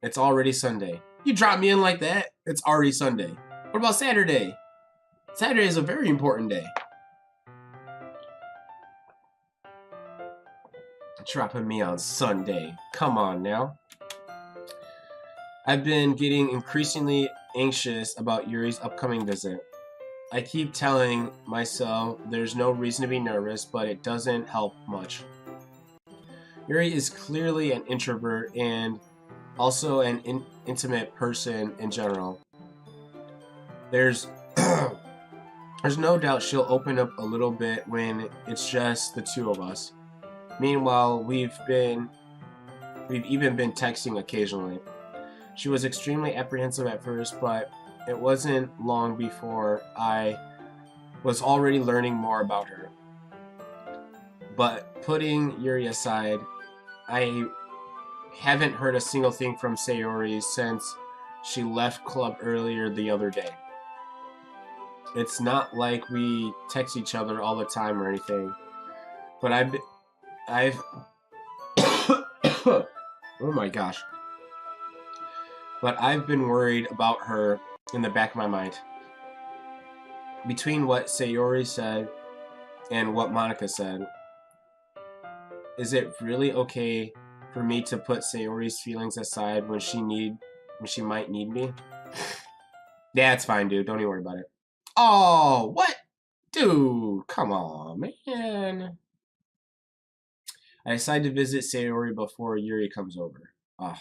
It's already Sunday. You drop me in like that? It's already Sunday. What about Saturday? Saturday is a very important day. Dropping me on Sunday. Come on now. I've been getting increasingly anxious about Yuri's upcoming visit. I keep telling myself there's no reason to be nervous, but it doesn't help much. Yuri is clearly an introvert and also an intimate person in general. There's there's no doubt she'll open up a little bit when it's just the two of us. Meanwhile, we've even been texting occasionally. She was extremely apprehensive at first, but it wasn't long before I was already learning more about her. But putting Yuri aside, I haven't heard a single thing from Sayori since she left club earlier the other day. It's not like we text each other all the time or anything, but I've oh my gosh. But I've been worried about her in the back of my mind. Between what Sayori said and what Monika said, is it really okay for me to put Sayori's feelings aside when she might need me? Yeah, it's fine, dude. Don't even worry about it. Oh, what? Dude, come on, man. I decided to visit Sayori before Yuri comes over. Oh.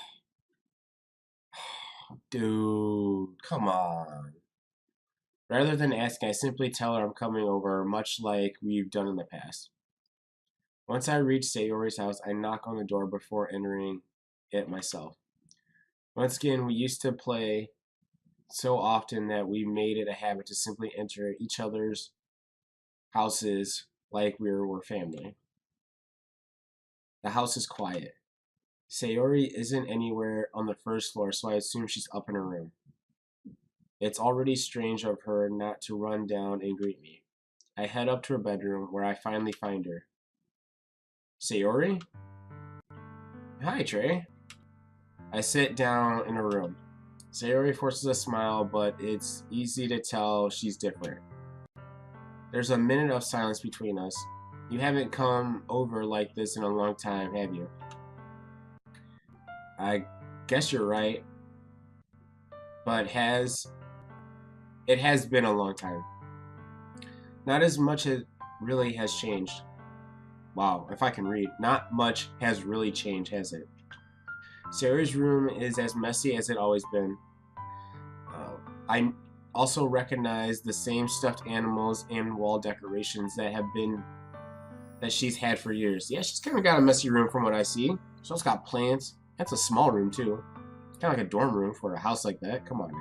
Dude, come on. Rather than asking, I simply tell her I'm coming over, much like we've done in the past. Once I reach Sayori's house, I knock on the door before entering it myself. Once again, we used to play so often that we made it a habit to simply enter each other's houses like we were family. The house is quiet. Sayori isn't anywhere on the first floor, so I assume she's up in her room. It's already strange of her not to run down and greet me. I head up to her bedroom, where I finally find her. Sayori? Hi, Trey. I sit down in her room. Sayori forces a smile, but it's easy to tell she's different. There's a minute of silence between us. You haven't come over like this in a long time, have you? I guess you're right, but it has been a long time. Not as much as really has changed. Wow, if I can read. Not much has really changed, has it? Sarah's room is as messy as it always been. I also recognize the same stuffed animals and wall decorations that she's had for years. Yeah, she's kind of got a messy room from what I see. She's also got plants. That's a small room too. Kind of like a dorm room for a house like that. Come on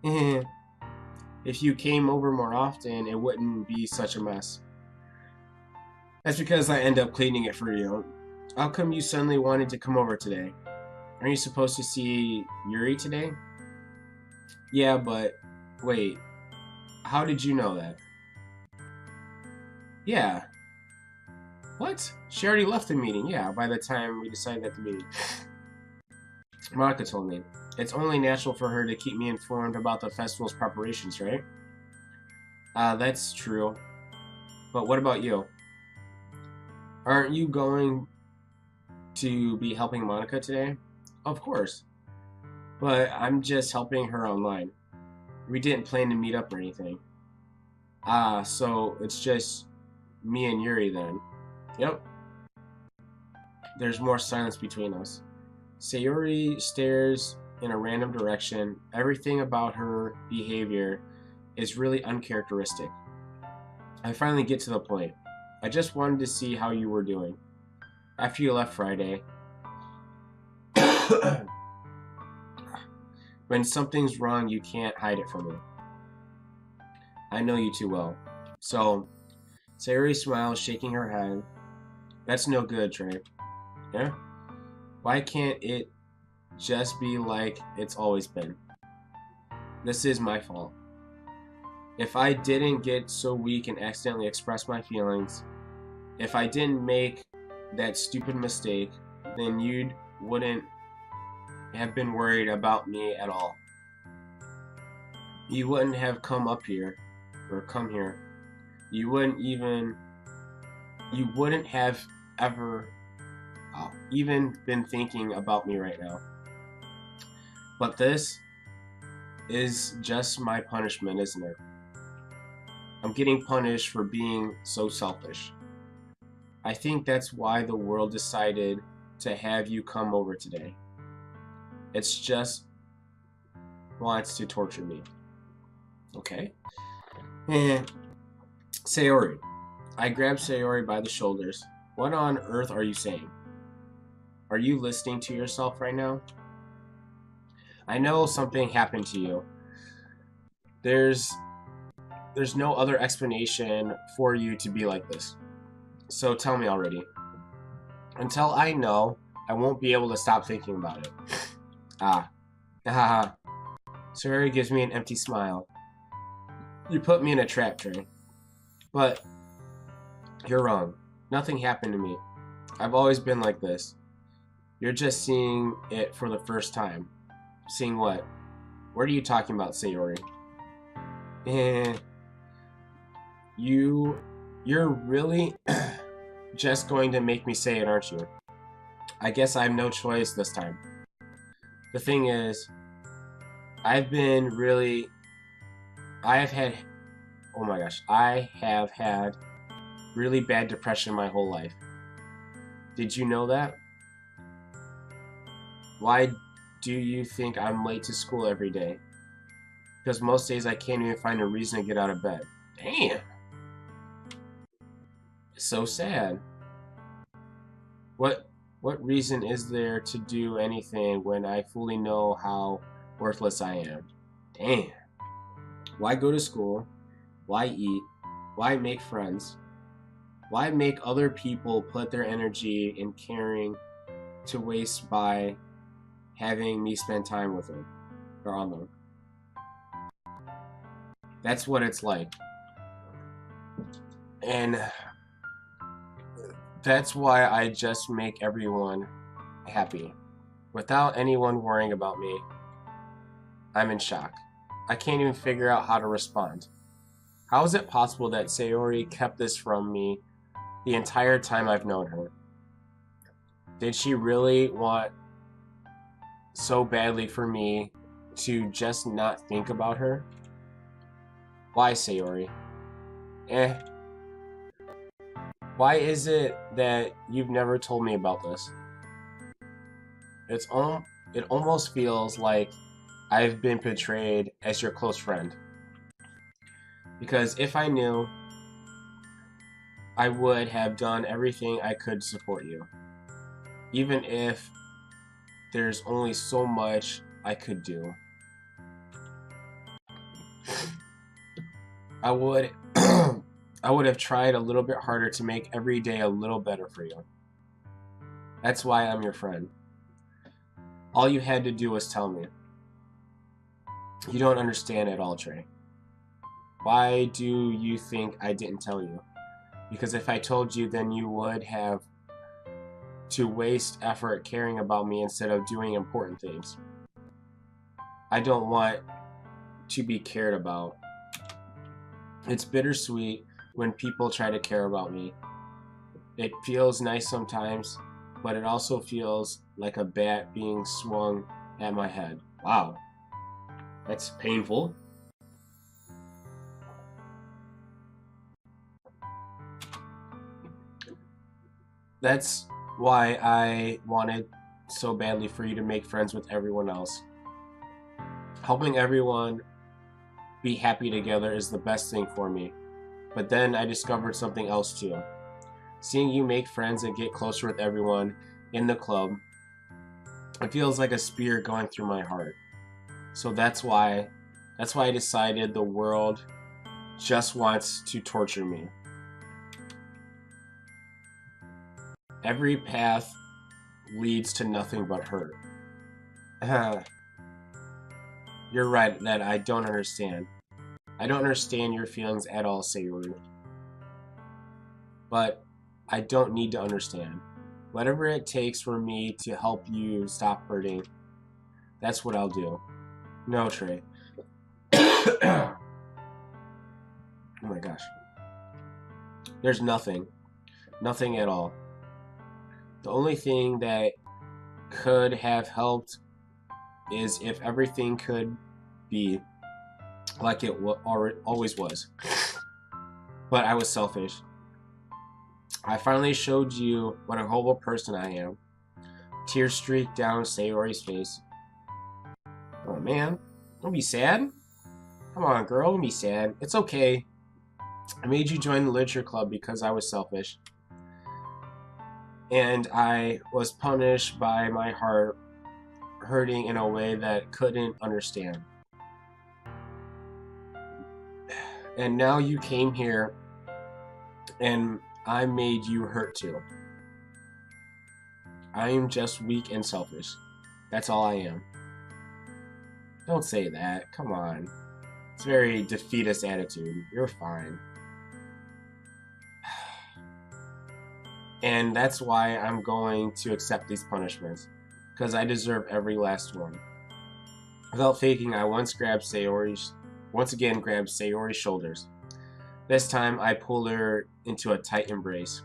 now. If you came over more often, it wouldn't be such a mess. That's because I end up cleaning it for you. How come you suddenly wanted to come over today? Aren't you supposed to see Yuri today? Yeah, but wait. How did you know that? Yeah. What? She already left the meeting. Yeah, by the time we decided at the meeting. Monika told me. It's only natural for her to keep me informed about the festival's preparations, right? That's true. But what about you? Aren't you going to be helping Monika today? Of course. But I'm just helping her online. We didn't plan to meet up or anything. So it's just me and Yuri then. Yep. There's more silence between us. Sayori stares in a random direction. Everything about her behavior is really uncharacteristic. I finally get to the point. I just wanted to see how you were doing. After you left Friday, when something's wrong, you can't hide it from me. I know you too well. So, Sayori smiles, shaking her head. That's no good, Trey. Yeah? Why can't it just be like it's always been? This is my fault. If I didn't get so weak and accidentally express my feelings, if I didn't make that stupid mistake, then you wouldn't have been worried about me at all. You wouldn't have come up here, or come here. You wouldn't have ever even been thinking about me right now. But this is just my punishment, isn't it? I'm getting punished for being so selfish. I think that's why the world decided to have you come over today. It's just wants to torture me. Okay? And Sayori. I grabbed Sayori by the shoulders. What on earth are you saying? Are you listening to yourself right now? I know something happened to you. There's no other explanation for you to be like this. So tell me already. Until I know, I won't be able to stop thinking about it. Haha. Sayori gives me an empty smile. You put me in a trap, Trey. But you're wrong. Nothing happened to me. I've always been like this. You're just seeing it for the first time. Seeing what? What are you talking about, Sayori? You're really just going to make me say it, aren't you? I guess I have no choice this time. The thing is, I have had really bad depression my whole life. Did you know that? Why do you think I'm late to school every day? Because most days I can't even find a reason to get out of bed. Damn. It's so sad. What reason is there to do anything when I fully know how worthless I am? Damn. Why go to school? Why eat? Why make friends? Why make other people put their energy in caring to waste by having me spend time with them or on them? That's what it's like. And that's why I just make everyone happy. Without anyone worrying about me, I'm in shock. I can't even figure out how to respond. How is it possible that Sayori kept this from me the entire time I've known her? Did she really want so badly for me to just not think about her? Why, Sayori? Why is it that you've never told me about this? It almost feels like I've been portrayed as your close friend. Because if I knew, I would have done everything I could to support you. Even if there's only so much I could do. I would have tried a little bit harder to make every day a little better for you. That's why I'm your friend. All you had to do was tell me. You don't understand at all, Trey. Why do you think I didn't tell you? Because if I told you, then you would have to waste effort caring about me instead of doing important things. I don't want to be cared about. It's bittersweet when people try to care about me. It feels nice sometimes, but it also feels like a bat being swung at my head. Wow. That's painful. That's why I wanted so badly for you to make friends with everyone else. Helping everyone be happy together is the best thing for me. But then I discovered something else too. Seeing you make friends and get closer with everyone in the club, it feels like a spear going through my heart. So that's why I decided the world just wants to torture me. Every path leads to nothing but hurt. You're right that I don't understand. I don't understand your feelings at all, Sayori. But I don't need to understand. Whatever it takes for me to help you stop hurting, That's what I'll do. No, Trey. Oh my gosh. There's nothing. Nothing at all. The only thing that could have helped is if everything could be like it always was. But I was selfish. I finally showed you what a horrible person I am. Tears streaked down Sayori's face. Oh man, don't be sad. Come on, girl, don't be sad. It's okay. I made you join the literature club because I was selfish. And I was punished by my heart hurting in a way that couldn't understand. And now you came here and I made you hurt too. I am just weak and selfish. That's all I am. Don't say that. Come on. It's a very defeatist attitude. You're fine. And that's why I'm going to accept these punishments. Because I deserve every last one. Without faking, I once again grabbed Sayori's shoulders. This time, I pulled her into a tight embrace.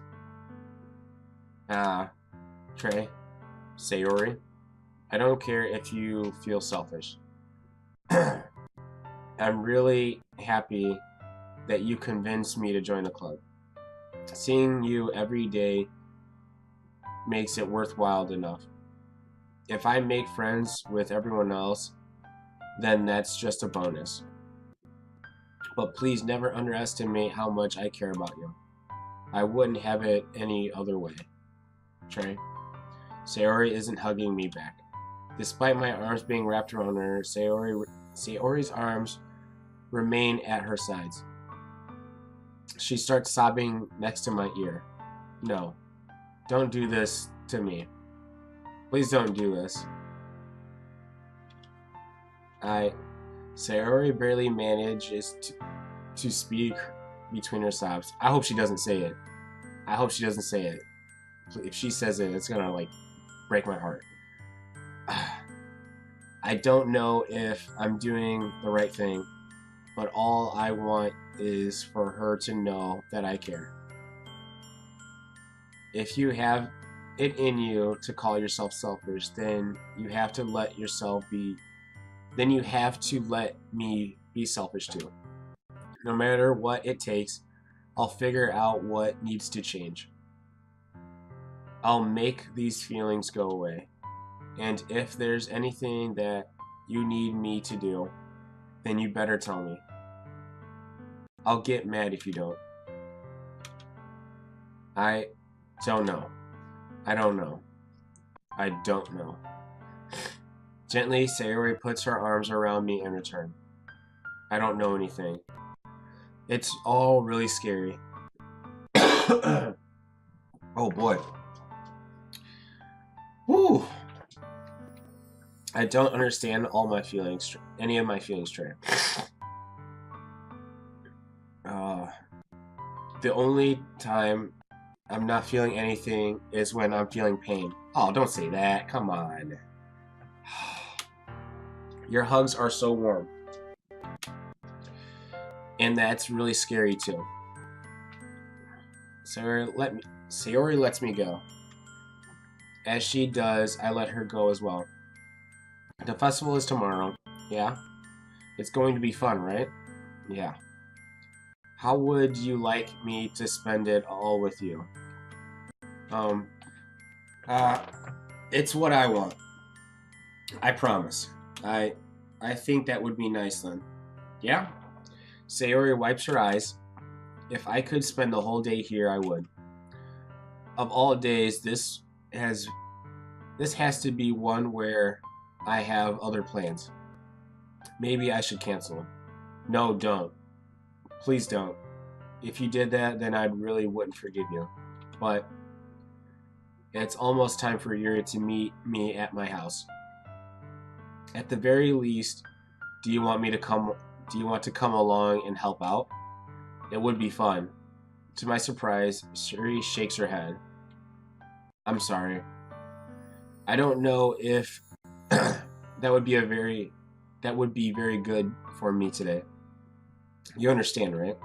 Trey, Sayori, I don't care if you feel selfish. I'm really happy that you convinced me to join the club. Seeing you every day makes it worthwhile enough. If I make friends with everyone else, then that's just a bonus. But please never underestimate how much I care about you. I wouldn't have it any other way. Trey. Sayori isn't hugging me back. Despite my arms being wrapped around her, Sayori's arms remain at her sides. She starts sobbing next to my ear. No, don't do this to me. Please don't do this. Sayori barely manages to speak between her sobs. I hope she doesn't say it. I hope she doesn't say it. If she says it, it's gonna like break my heart. I don't know if I'm doing the right thing, but all I want is for her to know that I care. If you have it in you to call yourself selfish, then you have to let me be selfish too. No matter what it takes, I'll figure out what needs to change. I'll make these feelings go away. And if there's anything that you need me to do, then you better tell me. I'll get mad if you don't. I don't know. I don't know. I don't know. Gently, Sayori puts her arms around me in return. I don't know anything. It's all really scary. Oh boy. Whew. I don't understand any of my feelings, Trey. The only time I'm not feeling anything is when I'm feeling pain. Oh, don't say that. Come on. Your hugs are so warm. And that's really scary too. Sayori lets me go. As she does, I let her go as well. The festival is tomorrow. Yeah? It's going to be fun, right? Yeah. How would you like me to spend it all with you? It's what I want. I promise. I think that would be nice then. Yeah? Sayori wipes her eyes. If I could spend the whole day here, I would. Of all days, this has to be one where I have other plans. Maybe I should cancel. No, don't. Please don't. If you did that, then I really wouldn't forgive you. But it's almost time for Yuri to meet me at my house. At the very least, do you want to come along and help out? It would be fun. To my surprise, Yuri shakes her head. I'm sorry. I don't know if that would be very good for me today. You understand, right?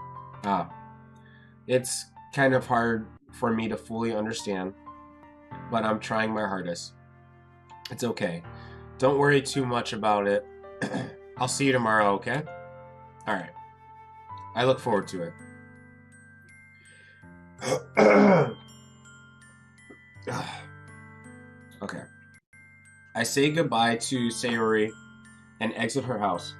Ah, it's kind of hard for me to fully understand, but I'm trying my hardest. It's okay. Don't worry too much about it. I'll see you tomorrow, okay? Alright. I look forward to it. Okay. I say goodbye to Sayori and exit her house.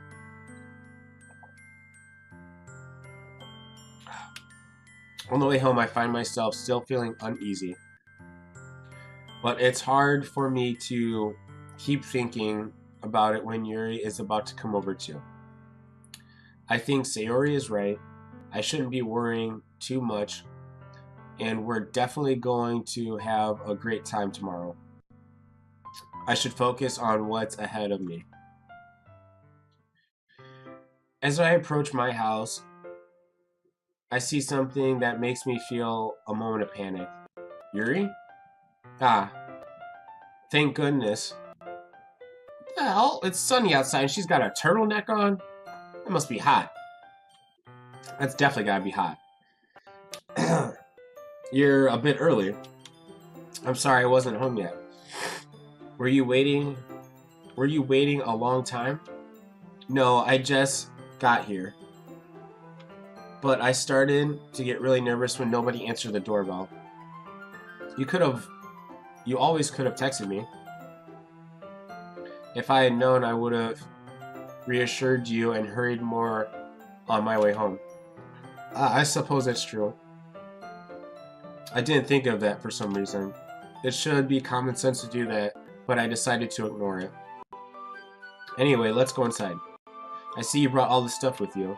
On the way home, I find myself still feeling uneasy. But it's hard for me to keep thinking about it when Yuri is about to come over too. I think Sayori is right. I shouldn't be worrying too much, and we're definitely going to have a great time tomorrow. I should focus on what's ahead of me. As I approach my house, I see something that makes me feel a moment of panic. Yuri? Ah, thank goodness. What the hell? It's sunny outside and she's got a turtleneck on? That must be hot. That's definitely gotta be hot. You're a bit early. I'm sorry I wasn't home yet. Were you waiting? Were you waiting a long time? No, I just got here. But I started to get really nervous when nobody answered the doorbell. You always could have texted me. If I had known, I would have reassured you and hurried more on my way home. I suppose that's true. I didn't think of that for some reason. It should be common sense to do that, but I decided to ignore it. Anyway, let's go inside. I see you brought all the stuff with you.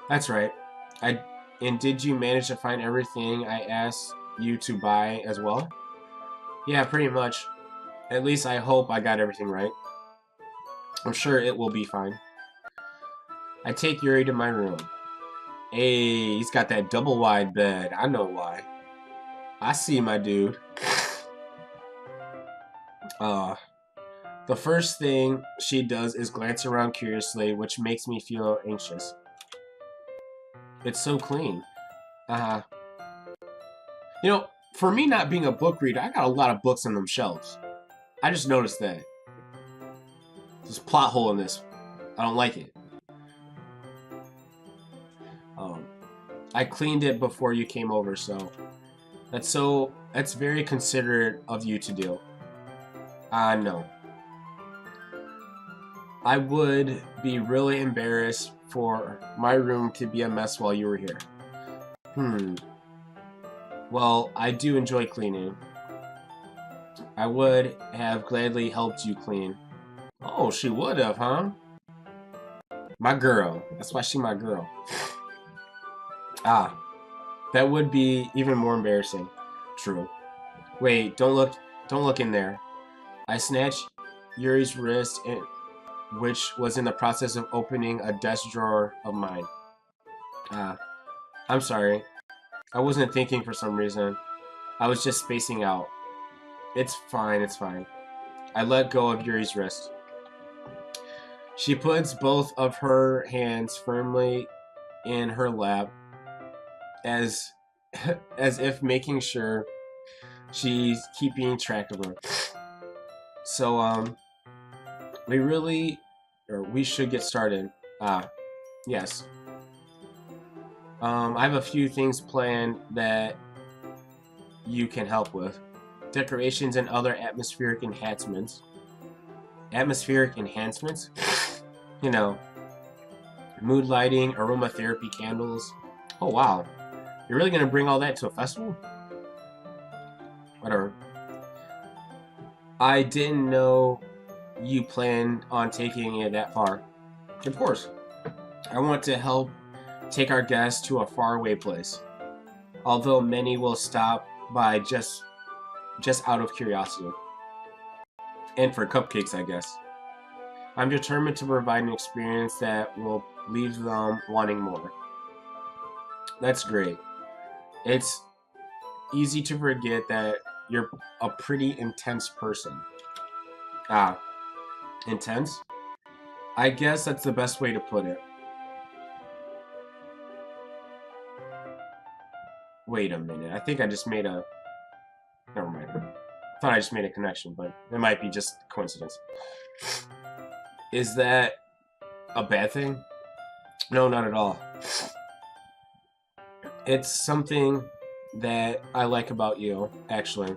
That's right. And did you manage to find everything I asked you to buy as well? Yeah, pretty much. At least I hope I got everything right. I'm sure it will be fine. I take Yuri to my room. Hey, he's got that double wide bed. I know why. I see my dude. The first thing she does is glance around curiously, which makes me feel anxious. It's so clean. You know, for me not being a book reader, I got a lot of books on them shelves. I just noticed that. There's a plot hole in this. I don't like it. I cleaned it before you came over, so that's very considerate of you to do. No. I would be really embarrassed for my room to be a mess while you were here. Well, I do enjoy cleaning. I would have gladly helped you clean. Oh, she would have, huh? My girl. That's why she my girl. That would be even more embarrassing. True. Wait, don't look in there. I snatched Yuri's wrist, which was in the process of opening a desk drawer of mine. I'm sorry. I wasn't thinking for some reason. I was just spacing out. It's fine, it's fine. I let go of Yuri's wrist. She puts both of her hands firmly in her lap, as if making sure she's keeping track of her. So, we should get started. Yes. I have a few things planned that you can help with. Decorations and other atmospheric enhancements. Atmospheric enhancements? You know, mood lighting, aromatherapy candles. Oh, wow. You're really going to bring all that to a festival? Whatever. I didn't know you planned on taking it that far. Of course. I want to help take our guests to a faraway place. Although many will stop by just out of curiosity. And for cupcakes, I guess. I'm determined to provide an experience that will leave them wanting more. That's great. It's easy to forget that you're a pretty intense person. Intense? I guess that's the best way to put it. Wait a minute. I think I just made a... Never mind. I thought I just made a connection, but it might be just coincidence. Is that a bad thing? No, not at all. It's something that I like about you, actually.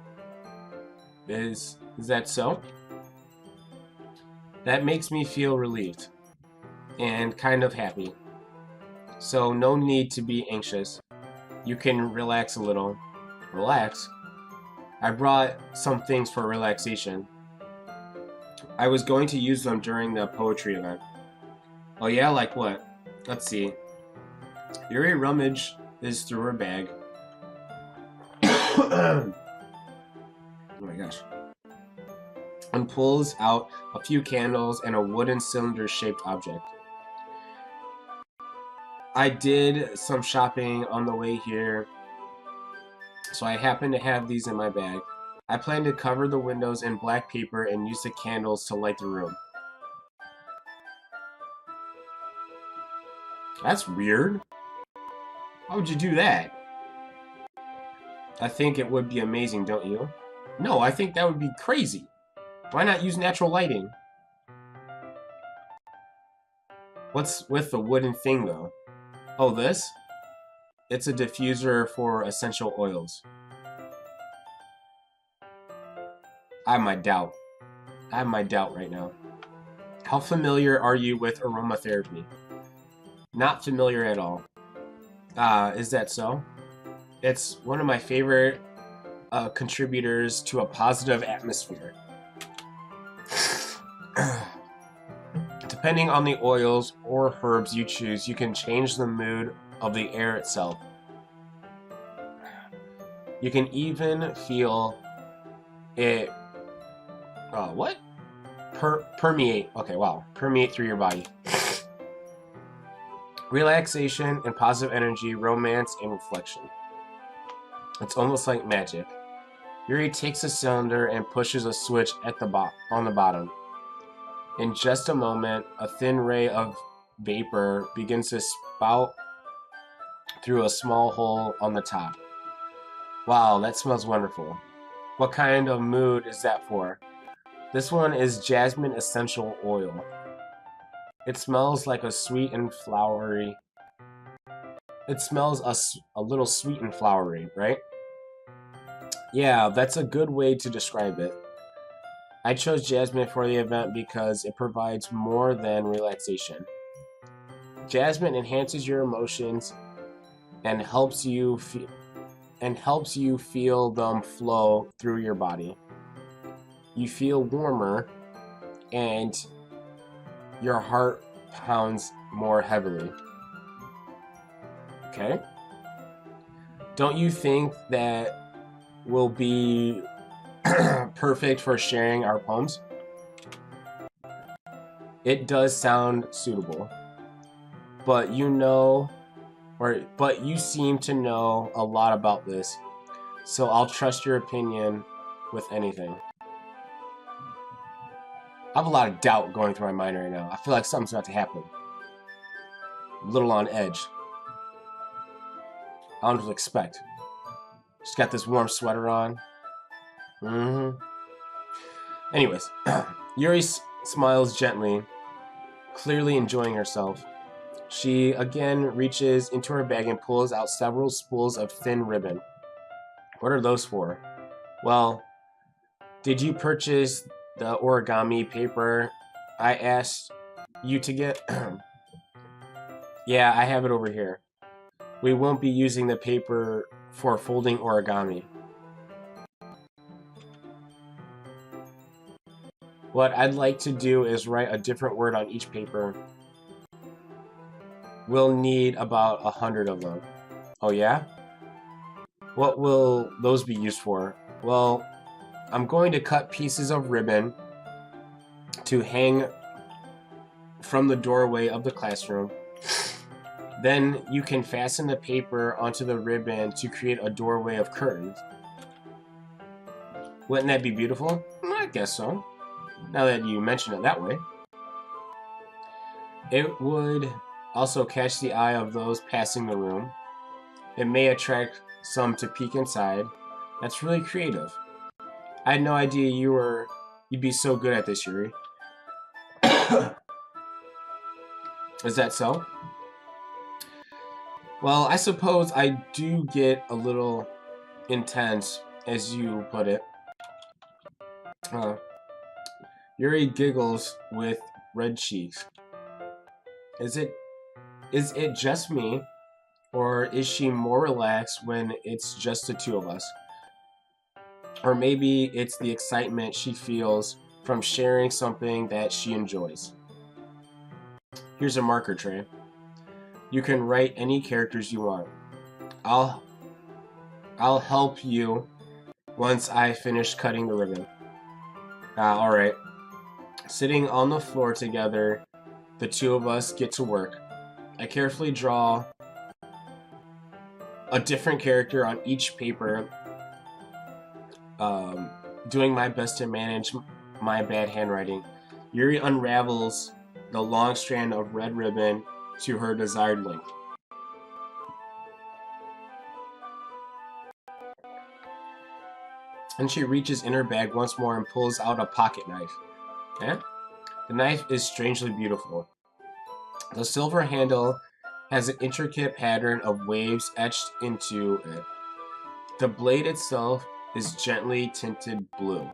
Is that so? That makes me feel relieved and kind of happy. So no need to be anxious. You can relax a little. Relax? I brought some things for relaxation. I was going to use them during the poetry event. Oh yeah, like what? Let's see. Yuri rummages through her bag. Oh my gosh. And pulls out a few candles and a wooden cylinder-shaped object. I did some shopping on the way here, so I happen to have these in my bag. I plan to cover the windows in black paper and use the candles to light the room. That's weird. Why would you do that? I think it would be amazing, don't you? No, I think that would be crazy. Why not use natural lighting? What's with the wooden thing, though? Oh, this? It's a diffuser for essential oils. I have my doubt. I have my doubt right now. How familiar are you with aromatherapy? Not familiar at all. Is that so? It's one of my favorite contributors to a positive atmosphere. Depending on the oils or herbs you choose, you can change the mood of the air itself. You can even feel it, what? Permeate. Okay, wow. Permeate through your body. Relaxation and positive energy, romance and reflection. It's almost like magic. Yuri takes a cylinder and pushes a switch at the on the bottom. In just a moment, a thin ray of vapor begins to spout through a small hole on the top. Wow, that smells wonderful. What kind of mood is that for? This one is jasmine essential oil. It smells like a sweet and flowery. It smells a little sweet and flowery, right? Yeah, that's a good way to describe it. I chose jasmine for the event because it provides more than relaxation. Jasmine enhances your emotions and helps you feel them flow through your body. You feel warmer and your heart pounds more heavily. Okay? Don't you think that will be perfect for sharing our poems? It does sound suitable. But you seem to know a lot about this, so I'll trust your opinion with anything. I have a lot of doubt going through my mind right now. I feel like something's about to happen. I'm a little on edge. I don't know what to expect. Just got this warm sweater on. Anyways, Yuri smiles gently, clearly enjoying herself. She again reaches into her bag and pulls out several spools of thin ribbon. What are those for? Well, did you purchase the origami paper I asked you to get? Yeah, I have it over here. We won't be using the paper for folding origami. What I'd like to do is write a different word on each paper. We'll need about 100 of them. Oh yeah? What will those be used for? Well, I'm going to cut pieces of ribbon to hang from the doorway of the classroom. Then you can fasten the paper onto the ribbon to create a doorway of curtains. Wouldn't that be beautiful? I guess so. now that you mention it that way. It would also catch the eye of those passing the room. It may attract some to peek inside. That's really creative. I had no idea you'd be so good at this, Yuri. Is that so? Well, I suppose I do get a little intense, as you put it. Yuri giggles with red cheeks. Is it just me, or is she more relaxed when it's just the two of us? Or maybe it's the excitement she feels from sharing something that she enjoys. Here's a marker tray. You can write any characters you want. I'll help you once I finish cutting the ribbon. Alright. Sitting on the floor together, the two of us get to work. I carefully draw a different character on each paper, doing my best to manage my bad handwriting. Yuri unravels the long strand of red ribbon to her desired length. And she reaches in her bag once more and pulls out a pocket knife. Eh? The knife is strangely beautiful. The silver handle has an intricate pattern of waves etched into it. The blade itself is gently tinted blue.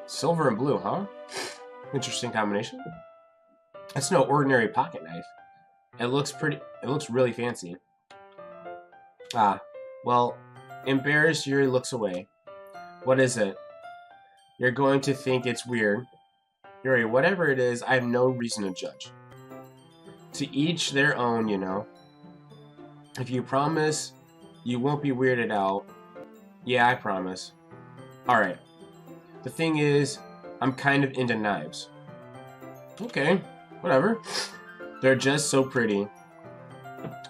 Silver and blue, huh? Interesting combination. It's no ordinary pocket knife. It looks really fancy. Well, embarrassed, Yuri looks away. What is it? You're going to think it's weird. Yuri, whatever it is, I have no reason to judge. To each their own, you know. If you promise you won't be weirded out, yeah, I promise. Alright. The thing is, I'm kind of into knives. Okay, whatever. They're just so pretty.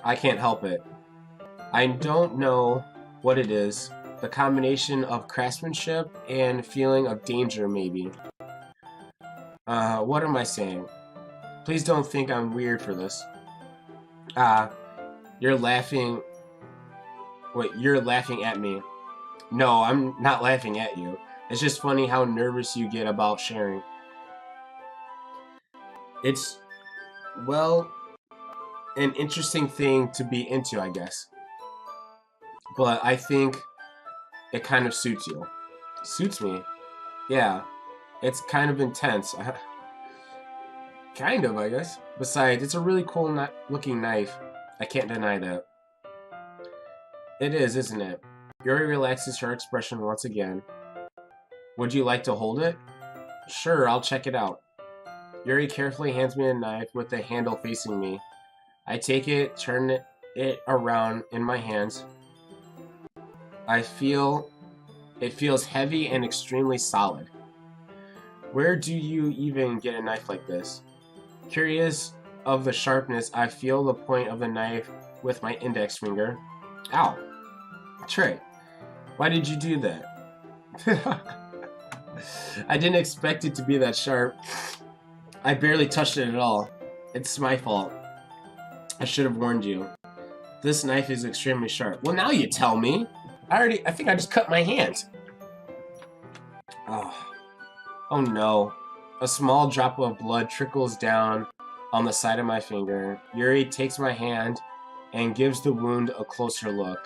I can't help it. I don't know what it is. The combination of craftsmanship and feeling of danger, maybe. What am I saying? Please don't think I'm weird for this. You're laughing. Wait, you're laughing at me. No, I'm not laughing at you. It's just funny how nervous you get about sharing. It's, well, an interesting thing to be into, I guess. But I think it kind of suits you. Suits me. Yeah. It's kind of intense. Kind of, I guess. Besides, it's a really cool looking knife. I can't deny that. It is, isn't it? Yuri relaxes her expression once again. Would you like to hold it? Sure, I'll check it out. Yuri carefully hands me a knife with the handle facing me. I take it, turn it around in my hands. It feels heavy and extremely solid. Where do you even get a knife like this? Curious of the sharpness, I feel the point of the knife with my index finger. Ow. Trey, why did you do that? I didn't expect it to be that sharp. I barely touched it at all. It's my fault. I should have warned you. This knife is extremely sharp. Well, now you tell me. I think I just cut my hand. Oh no. A small drop of blood trickles down on the side of my finger. Yuri takes my hand and gives the wound a closer look.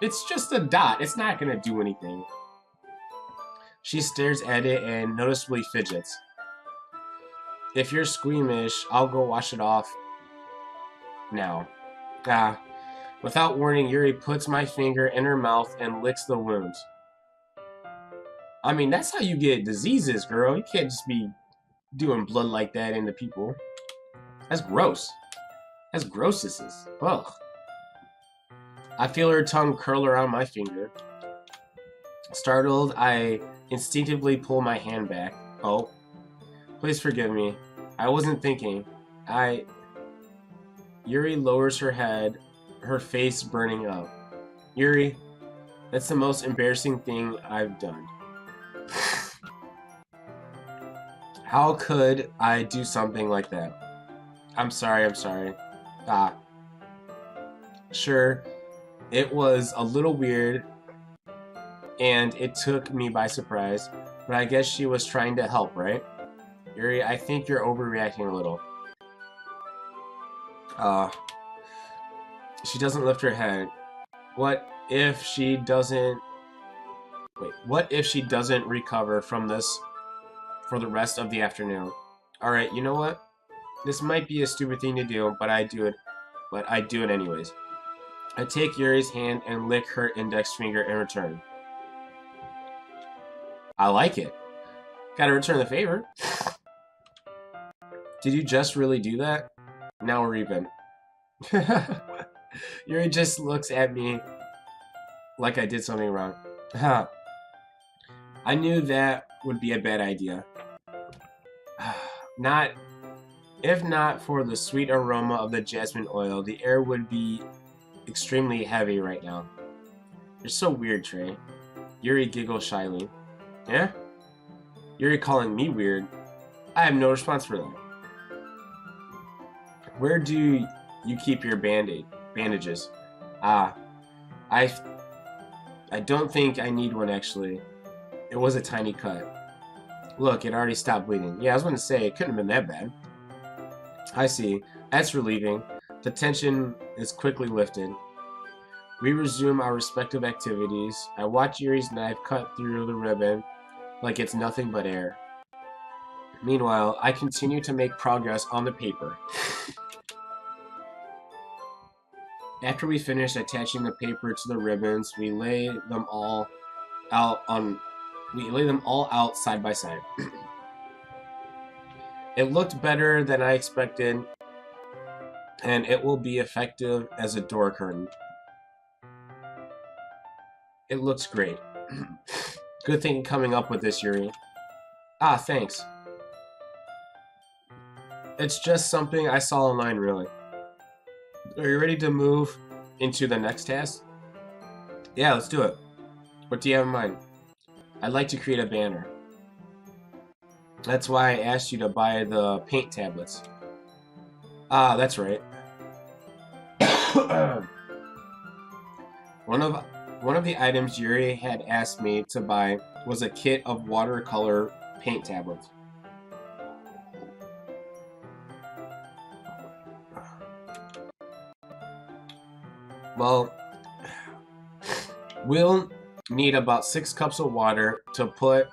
It's just a dot. It's not gonna do anything. She stares at it and noticeably fidgets. If you're squeamish, I'll go wash it off now. Without warning, Yuri puts my finger in her mouth and licks the wounds. I mean, that's how you get diseases, girl. You can't just be doing blood like that into people. That's gross. As gross as this is. Ugh. I feel her tongue curl around my finger. Startled, I instinctively pull my hand back. Oh, please forgive me. I wasn't thinking. Yuri lowers her head, her face burning up. Yuri, that's the most embarrassing thing I've done. How could I do something like that? I'm sorry, I'm sorry. Ah, sure, it was a little weird and it took me by surprise, but I guess she was trying to help, right? Yuri, I think you're overreacting a little. Uh, she doesn't lift her head. What if she doesn't... Wait, what if she doesn't recover from this for the rest of the afternoon? Alright, you know what? This might be a stupid thing to do, but I do it anyways. I take Yuri's hand and lick her index finger in return. I like it. Gotta return the favor. Did you just really do that? Now we're even. Yuri just looks at me like I did something wrong. I knew that would be a bad idea. Not, if not for the sweet aroma of the jasmine oil, the air would be extremely heavy right now. You're so weird, Trey. Yuri giggles shyly. Yeah? Yuri calling me weird? I have no response for that. Where do you keep your bandages? Ah, I don't think I need one actually. It was a tiny cut. Look, it already stopped bleeding. Yeah, I was going to say, it couldn't have been that bad. I see. That's relieving. The tension is quickly lifted. We resume our respective activities. I watch Yuri's knife cut through the ribbon like it's nothing but air. Meanwhile, I continue to make progress on the paper. After we finish attaching the paper to the ribbons, we lay them all out side by side. It looked better than I expected, and it will be effective as a door curtain. It looks great. Good thing coming up with this, Yuri. Ah, thanks. It's just something I saw online, really. Are you ready to move into the next task? Yeah, let's do it. What do you have in mind? I'd like to create a banner. That's why I asked you to buy the paint tablets. Ah, that's right. One of the items Yuri had asked me to buy was a kit of watercolor paint tablets. Well, we'll need about 6 cups of water to put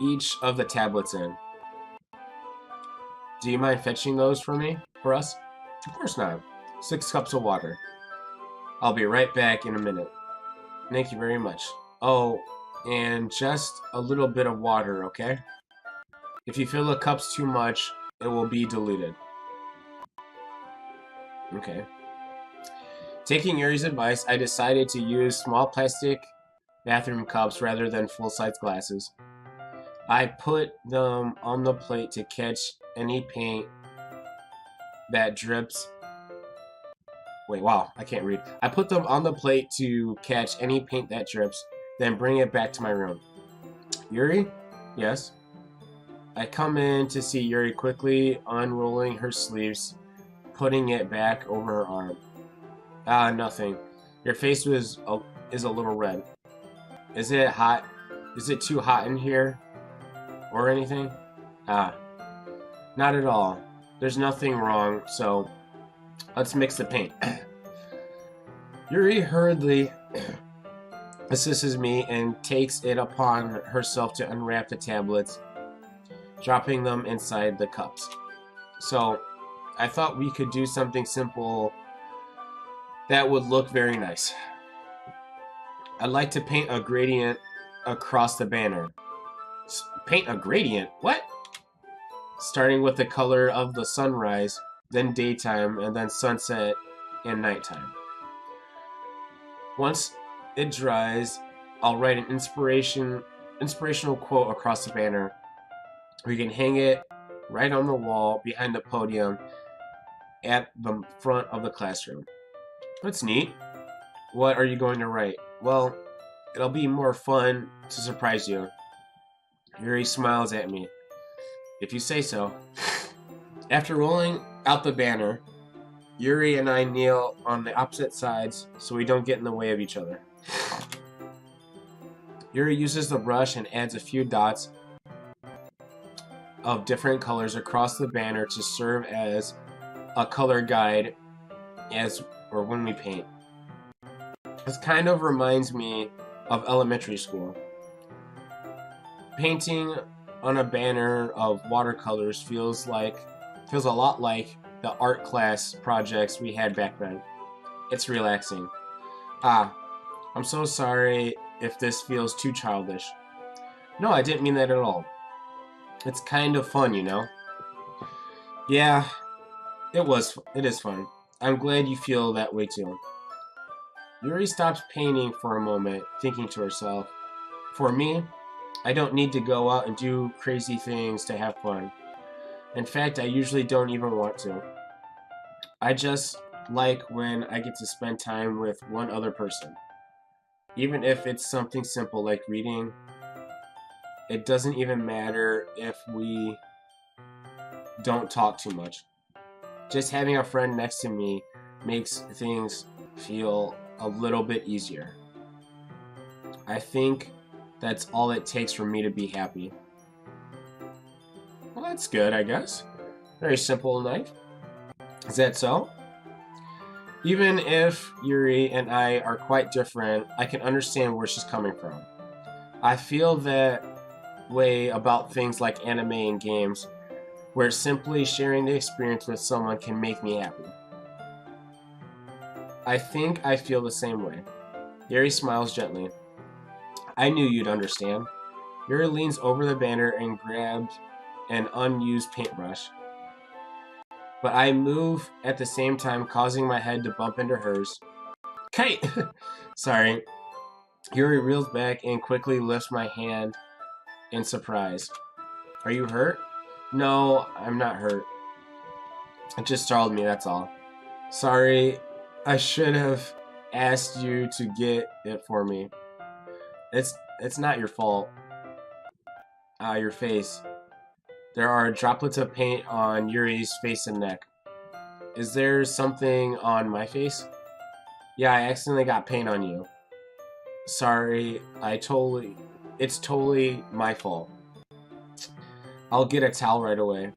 each of the tablets in. Do you mind fetching those for us? Of course not. 6 cups of water. I'll be right back in a minute. Thank you very much. Oh, and just a little bit of water, okay? If you fill the cups too much, it will be diluted. Okay. Taking Yuri's advice, I decided to use small plastic bathroom cups rather than full-size glasses. I put them on the plate to catch any paint that drips. Wait, wow, I can't read. I put them on the plate to catch any paint that drips, then bring it back to my room. Yuri? Yes? I come in to see Yuri quickly unrolling her sleeves, putting it back over her arm. Ah, nothing. Your face is a little red. Is it hot? Is it too hot in here? Or anything? Ah, not at all. There's nothing wrong, so let's mix the paint. Yuri hurriedly assists me and takes it upon herself to unwrap the tablets, dropping them inside the cups. So, I thought we could do something simple that would look very nice. I'd like to paint a gradient across the banner. Paint a gradient? What? Starting with the color of the sunrise, then daytime, and then sunset and nighttime. Once it dries, I'll write an inspirational quote across the banner. We can hang it right on the wall behind the podium at the front of the classroom. That's neat. What are you going to write? Well, it'll be more fun to surprise you. Yuri smiles at me. If you say so. After rolling out the banner, Yuri and I kneel on the opposite sides so we don't get in the way of each other. Yuri uses the brush and adds a few dots of different colors across the banner to serve as a color guide or when we paint. This kind of reminds me of elementary school. Painting on a banner of watercolors feels a lot like the art class projects we had back then. It's relaxing. I'm so sorry if this feels too childish. No, I didn't mean that at all. It's kind of fun, you know? Yeah, it is fun. I'm glad you feel that way too. Yuri stops painting for a moment, thinking to herself, for me, I don't need to go out and do crazy things to have fun. In fact, I usually don't even want to. I just like when I get to spend time with one other person. Even if it's something simple like reading, it doesn't even matter if we don't talk too much. Just having a friend next to me makes things feel a little bit easier. I think that's all it takes for me to be happy. Well, that's good, I guess. Very simple life. Is that so? Even if Yuri and I are quite different, I can understand where she's coming from. I feel that way about things like anime and games, where simply sharing the experience with someone can make me happy. I think I feel the same way. Yuri smiles gently. I knew you'd understand. Yuri leans over the banner and grabs an unused paintbrush. But I move at the same time, causing my head to bump into hers. Kate! Sorry. Yuri reels back and quickly lifts my hand in surprise. Are you hurt? No, I'm not hurt. It just startled me, that's all. Sorry, I should have asked you to get it for me. It's not your fault. Your face. There are droplets of paint on Yuri's face and neck. Is there something on my face? Yeah, I accidentally got paint on you. Sorry, it's totally my fault. I'll get a towel right away.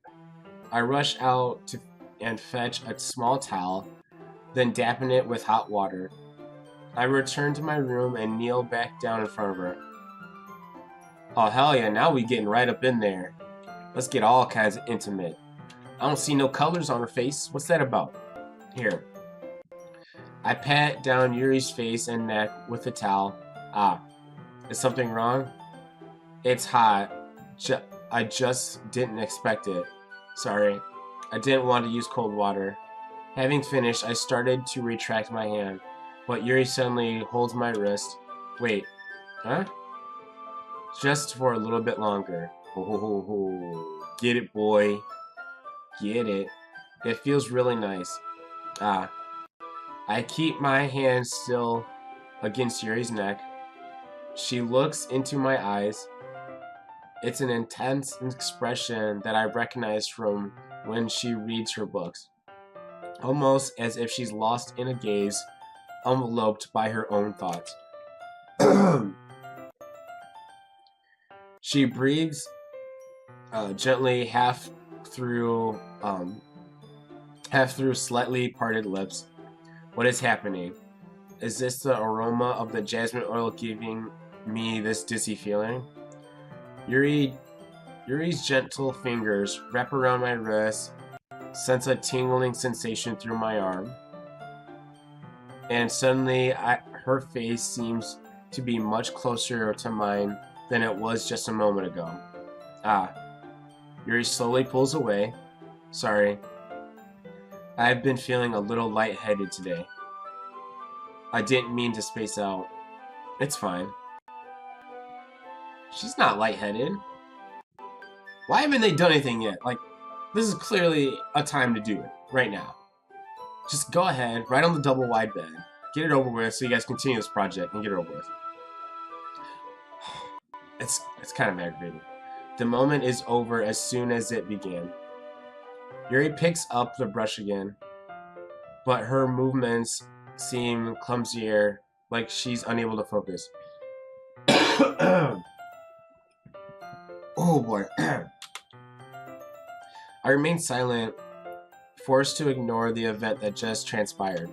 I rush out and fetch a small towel, then dampen it with hot water. I return to my room and kneel back down in front of her. Oh hell yeah, now we getting right up in there. Let's get all kinds of intimate. I don't see no colors on her face. What's that about? Here. I pat down Yuri's face and neck with the towel. Is something wrong? It's hot. I just didn't expect it. Sorry. I didn't want to use cold water. Having finished, I started to retract my hand, but Yuri suddenly holds my wrist. Wait. Huh? Just for a little bit longer. Oh, get it, boy. Get it. It feels really nice. I keep my hand still against Yuri's neck. She looks into my eyes. It's an intense expression that I recognize from when she reads her books. Almost as if she's lost in a gaze, enveloped by her own thoughts. She breathes gently half through slightly parted lips. What is happening? Is this the aroma of the jasmine oil giving me this dizzy feeling? Yuri's gentle fingers wrap around my wrist, sense a tingling sensation through my arm, and suddenly her face seems to be much closer to mine than it was just a moment ago. Yuri slowly pulls away. Sorry. I've been feeling a little lightheaded today. I didn't mean to space out. It's fine. She's not lightheaded. Why haven't they done anything yet? Like, this is clearly a time to do it. Right now. Just go ahead, right on the double wide bed. Get it over with so you guys continue this project and get it over with. It's kind of aggravating. The moment is over as soon as it began. Yuri picks up the brush again, but her movements seem clumsier, like she's unable to focus. Oh boy. I remain silent, forced to ignore the event that just transpired.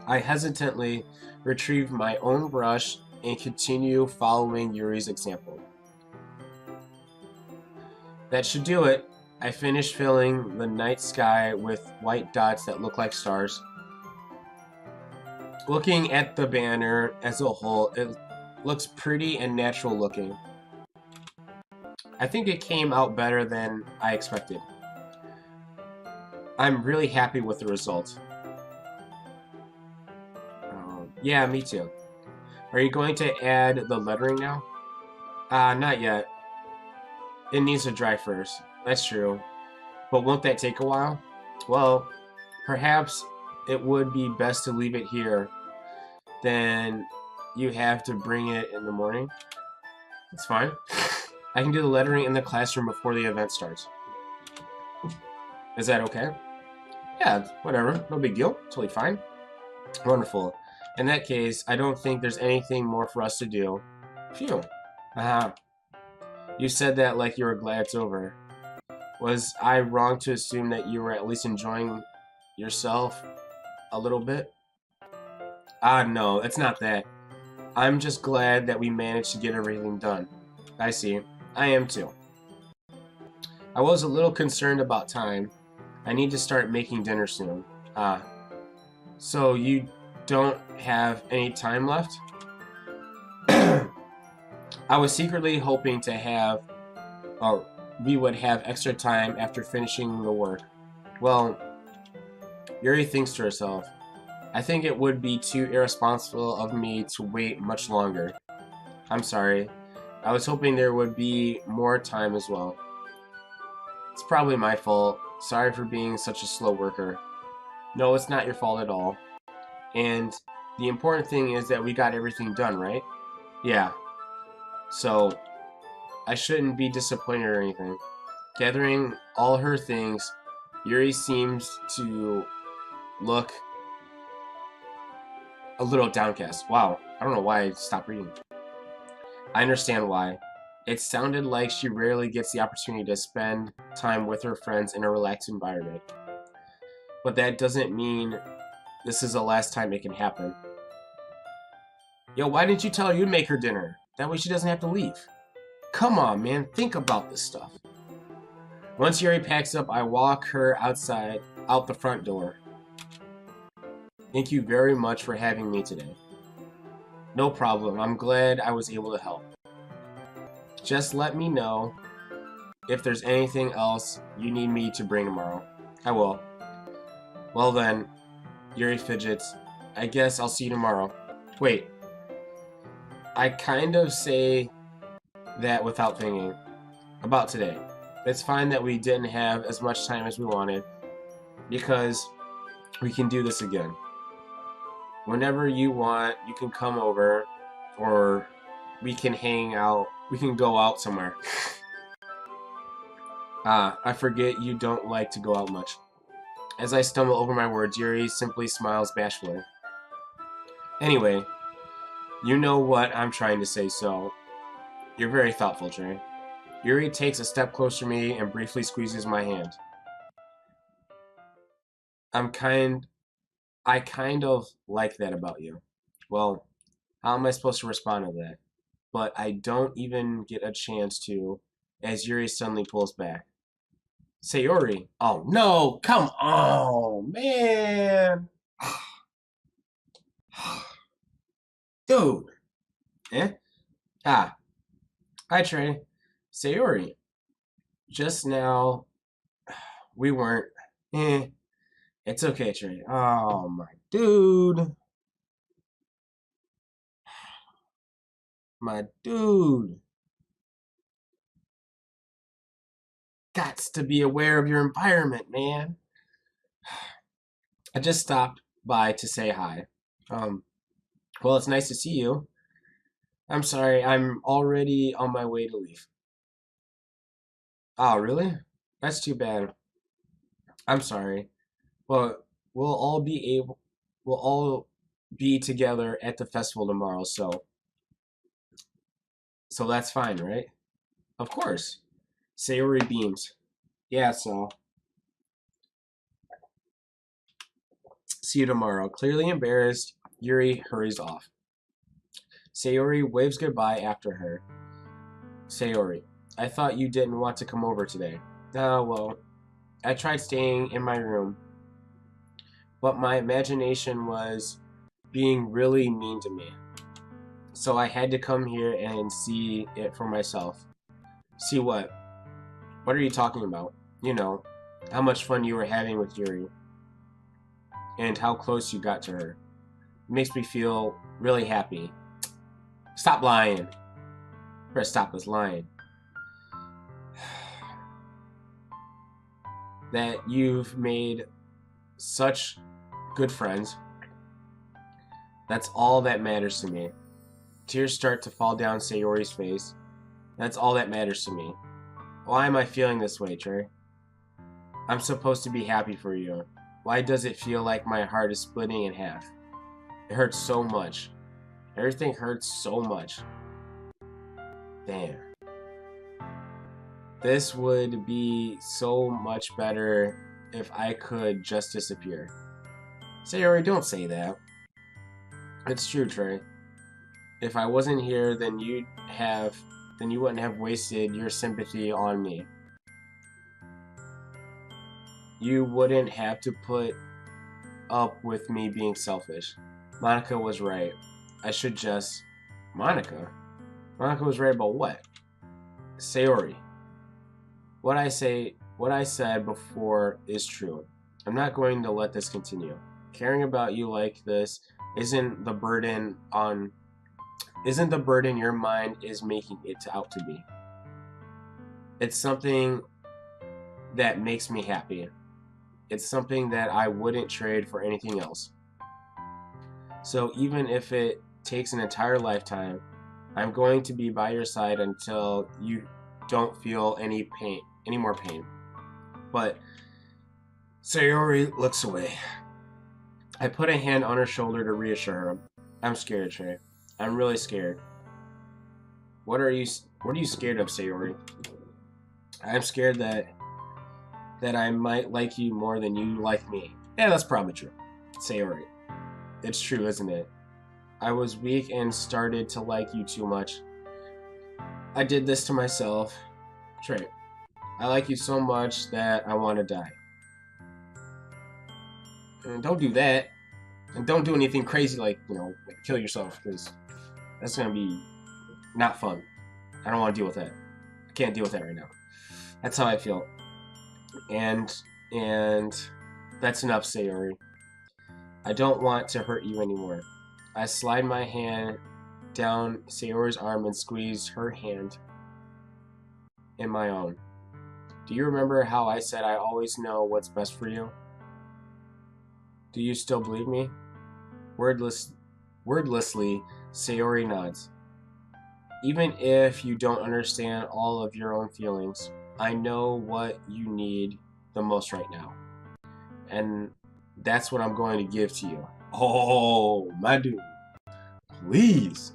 I hesitantly retrieve my own brush and continue following Yuri's example. That should do it. I finish filling the night sky with white dots that look like stars. Looking at the banner as a whole, it looks pretty and natural looking. I think it came out better than I expected. I'm really happy with the result. Yeah, me too. Are you going to add the lettering now? Not yet. It needs to dry first. That's true. But won't that take a while? Well, perhaps it would be best to leave it here. Then you have to bring it in the morning. That's fine. I can do the lettering in the classroom before the event starts. Is that okay? Yeah, whatever. No big deal. Totally fine. Wonderful. In that case, I don't think there's anything more for us to do. Phew. You said that like you were glad it's over. Was I wrong to assume that you were at least enjoying yourself a little bit? No, it's not that. I'm just glad that we managed to get everything done. I see. I am too. I was a little concerned about time. I need to start making dinner soon. So you don't have any time left? I was secretly hoping to have, or we would have extra time after finishing the work. Well, Yuri thinks to herself, I think it would be too irresponsible of me to wait much longer. I'm sorry. I was hoping there would be more time as well. It's probably my fault. Sorry for being such a slow worker. No, it's not your fault at all. And the important thing is that we got everything done, right? Yeah. So, I shouldn't be disappointed or anything. Gathering all her things, Yuri seems to look a little downcast. Wow, I don't know why I stopped reading. I understand why. It sounded like she rarely gets the opportunity to spend time with her friends in a relaxed environment. But that doesn't mean this is the last time it can happen. Yo, why didn't you tell her you'd make her dinner? That way she doesn't have to leave. Come on, man, think about this stuff. Once Yuri packs up, I walk her outside, out the front door. Thank you very much for having me today. No problem, I'm glad I was able to help. Just let me know if there's anything else you need me to bring tomorrow. I will. Well then, Yuri fidgets. I guess I'll see you tomorrow. Wait. I kind of say that without thinking. About today. It's fine that we didn't have as much time as we wanted, because we can do this again. Whenever you want, you can come over, or we can hang out. We can go out somewhere. I forget you don't like to go out much. As I stumble over my words, Yuri simply smiles bashfully. Anyway, you know what I'm trying to say, so you're very thoughtful, Trey. Yuri takes a step closer to me and briefly squeezes my hand. I kind of like that about you. Well, how am I supposed to respond to that? But I don't even get a chance to, as Yuri suddenly pulls back. Sayori. Oh no, come on, man. Dude. Eh? Ah. Hi, Trey. Sayori. Just now, we weren't. It's okay, Trey. Oh, my dude. My dude. Gots to be aware of your environment, man. I just stopped by to say hi. Well, it's nice to see you. I'm sorry, I'm already on my way to leave. Oh, really? That's too bad. I'm sorry. But we'll all be able, we'll all be together at the festival tomorrow, so that's fine, right? Of course. Sayori beams. Yeah, so see you tomorrow. Clearly embarrassed, Yuri hurries off. Sayori waves goodbye after her. Sayori, I thought you didn't want to come over today. Oh, well, I tried staying in my room, but my imagination was being really mean to me. So I had to come here and see it for myself. See what? What are you talking about? You know, how much fun you were having with Yuri, and how close you got to her. It makes me feel really happy. Stop lying. Better stop this lying. That you've made such good friends. That's all that matters to me. Tears start to fall down Sayori's face. That's all that matters to me. Why am I feeling this way, Trey? I'm supposed to be happy for you. Why does it feel like my heart is splitting in half? It hurts so much. Everything hurts so much. Damn. This would be so much better if I could just disappear. Sayori, don't say that. It's true, Trey. If I wasn't here, then you wouldn't have wasted your sympathy on me. You wouldn't have to put up with me being selfish. Monika was right. I should just... Monika? Monika was right about what? Sayori. What I said before is true. I'm not going to let this continue. Caring about you like this isn't the burden your mind is making it out to be. It's something that makes me happy. It's something that I wouldn't trade for anything else. So even if it takes an entire lifetime, I'm going to be by your side until you don't feel any more pain. But Sayori looks away. I put a hand on her shoulder to reassure her. I'm scared, Trey. I'm really scared. What are you scared of, Sayori? I'm scared that I might like you more than you like me. Yeah, that's probably true. Sayori. It's true, isn't it? I was weak and started to like you too much. I did this to myself. Trey, I like you so much that I want to die. And don't do that. And don't do anything crazy like, like kill yourself, because that's going to be not fun. I don't want to deal with that. I can't deal with that right now. That's how I feel. And that's enough, Sayori. I don't want to hurt you anymore. I slide my hand down Sayori's arm and squeeze her hand in my own. Do you remember how I said I always know what's best for you? Do you still believe me? Wordlessly, Sayori nods. Even if you don't understand all of your own feelings, I know what you need the most right now. And that's what I'm going to give to you. Oh, my dude. Please.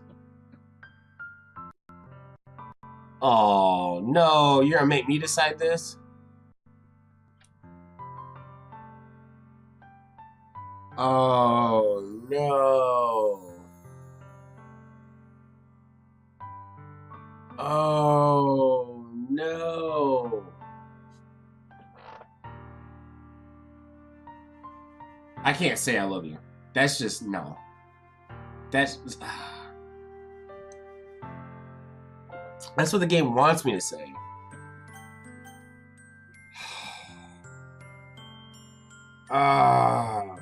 Oh, no. You're going to make me decide this? Oh, no. Oh, no. I can't say I love you. That's just, no. That's what the game wants me to say. Ah.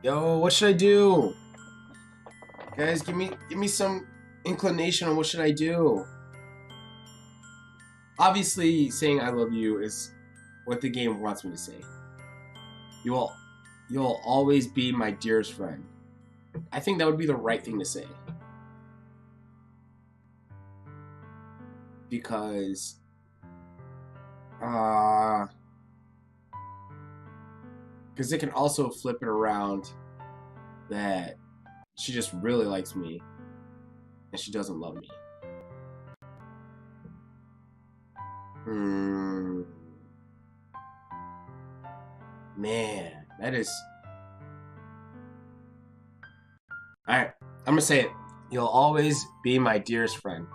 Yo, what should I do? Guys, give me some inclination on what should I do. Obviously, saying I love you is what the game wants me to say. You'll always be my dearest friend. I think that would be the right thing to say. because it can also flip it around that she just really likes me and she doesn't love me. Man, that is... Alright, I'm gonna say it. You'll always be my dearest friend.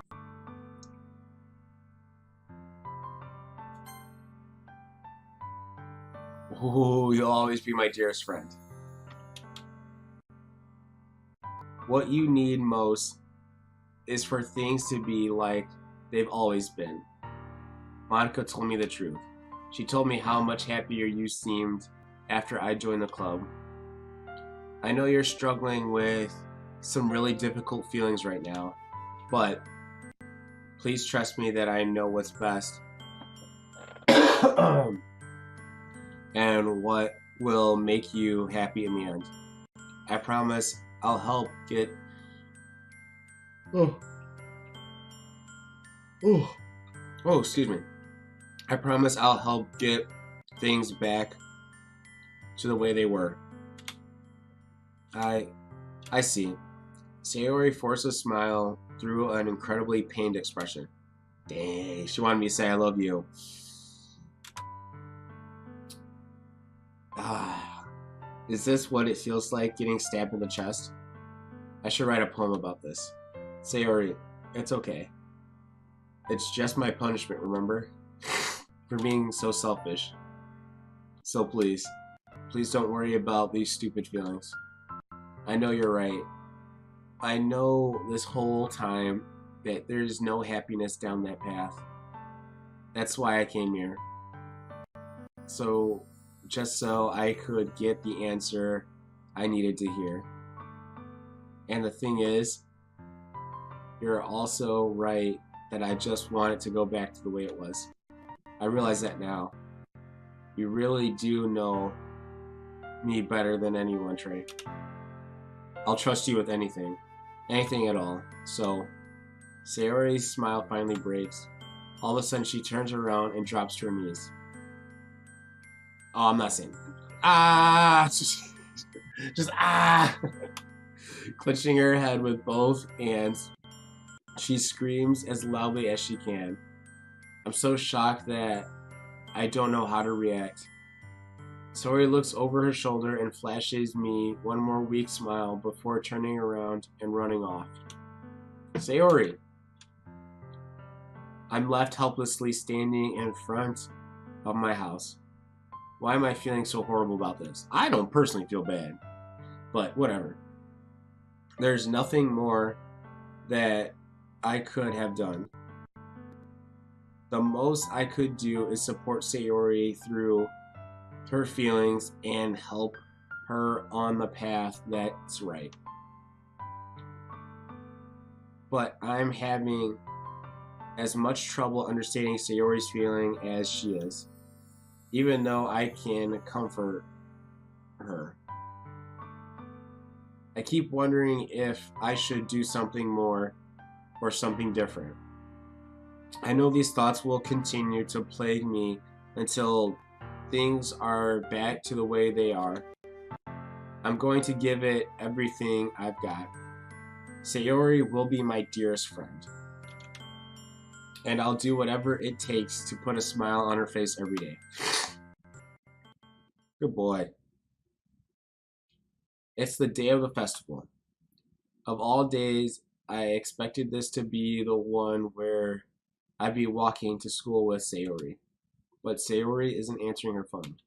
Ooh, you'll always be my dearest friend. What you need most is for things to be like they've always been. Monika told me the truth. She told me how much happier you seemed after I joined the club. I know you're struggling with some really difficult feelings right now, but please trust me that I know what's best and what will make you happy in the end. I promise I'll help get... excuse me. I promise I'll help get things back to the way they were. I see. Sayori forced a smile through an incredibly pained expression. Dang, she wanted me to say I love you. Is this what it feels like getting stabbed in the chest? I should write a poem about this. Sayori, it's okay. It's just my punishment, remember? For being so selfish. So please don't worry about these stupid feelings. I know you're right. I know this whole time that there's no happiness down that path. That's why I came here. Just so I could get the answer I needed to hear. And the thing is, you're also right that I just want it to go back to the way it was. I realize that now. You really do know me better than anyone, Trey. I'll trust you with anything. Anything at all. So, Sayori's smile finally breaks. All of a sudden, she turns around and drops to her knees. Oh, I'm not saying... Just Clutching her head with both hands, she screams as loudly as she can. I'm so shocked that I don't know how to react. Sayori looks over her shoulder and flashes me one more weak smile before turning around and running off. Sayori! I'm left helplessly standing in front of my house. Why am I feeling so horrible about this? I don't personally feel bad, but whatever. There's nothing more that I could have done. The most I could do is support Sayori through her feelings and help her on the path that's right. But I'm having as much trouble understanding Sayori's feeling as she is, even though I can comfort her. I keep wondering if I should do something more or something different. I know these thoughts will continue to plague me until things are back to the way they are. I'm going to give it everything I've got. Sayori will be my dearest friend. And I'll do whatever it takes to put a smile on her face every day. Good boy. It's the day of the festival. Of all days, I expected this to be the one where I'd be walking to school with Sayori. But Sayori isn't answering her phone.